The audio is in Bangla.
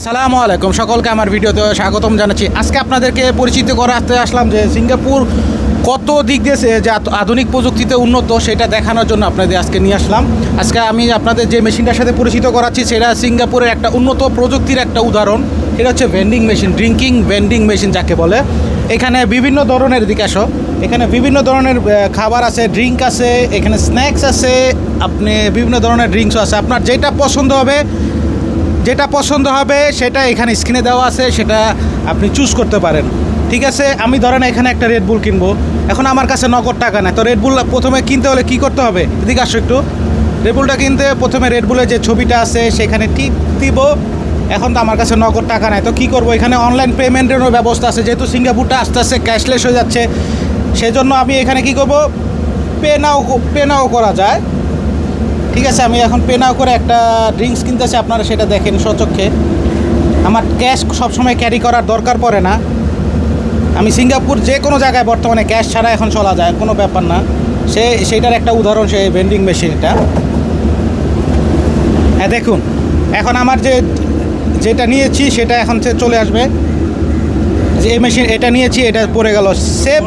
আসসালামু আলাইকুম, সকলকে আমার ভিডিওতে স্বাগতম জানাচ্ছি। আজকে আপনাদেরকে পরিচিত করাতে আসলাম যে সিঙ্গাপুর কত দিক দিয়ে যে আধুনিক প্রযুক্তিতে উন্নত সেটা দেখানোর জন্য আপনাদের আজকে নিয়ে আসলাম। আজকে আমি আপনাদের যে মেশিনটার সাথে পরিচিত করাচ্ছি সেটা সিঙ্গাপুরের একটা উন্নত প্রযুক্তির একটা উদাহরণ। এটা হচ্ছে vending machine, drinking vending machine যাকে বলে। এখানে বিভিন্ন ধরনের দিকে আসো, এখানে বিভিন্ন ধরনের খাবার আছে, ড্রিঙ্ক আছে, এখানে স্ন্যাক্স আছে, আপনি বিভিন্ন ধরনের ড্রিঙ্কসও আছে। আপনার যেটা পছন্দ হবে সেটা এখানে স্ক্রিনে দেওয়া আছে, সেটা আপনি চুজ করতে পারেন। ঠিক আছে, আমি ধরেন এখানে একটা রেডবুল কিনবো, এখন আমার কাছে নগদ টাকা নেই, তো রেডবুল প্রথমে কিনতে হলে কী করতে হবে? এদিকে আসো একটু। রেডবুলটা কিনতে প্রথমে রেডবুলের যে ছবিটা আছে সেখানে টিপ দিব। এখন তো আমার কাছে নগদ টাকা নেই, তো কী করবো? এখানে অনলাইন পেমেন্টেরও ব্যবস্থা আছে, যেহেতু সিঙ্গাপুরটা আস্তে আস্তে ক্যাশলেস হয়ে যাচ্ছে, সেজন্য আমি এখানে কি করব, পে নাও করা যায়। ঠিক আছে, আমি এখন পে নাও করে একটা ড্রিঙ্কস কিনতেছি, আপনারা সেটা দেখেন স্বচক্ষে। আমার ক্যাশ সবসময় ক্যারি করার দরকার পড়ে না। আমি সিঙ্গাপুর যে কোনো জায়গায় বর্তমানে ক্যাশ ছাড়া এখন চলা যায়, কোনো ব্যাপার না। সেইটার একটা উদাহরণ সেই ভেন্ডিং মেশিনটা। হ্যাঁ দেখুন, এখন আমার যেটা নিয়েছি সেটা এখন চলে আসবে। যে এই মেশিন এটা নিয়েছি, এটা পড়ে গেল সেভ।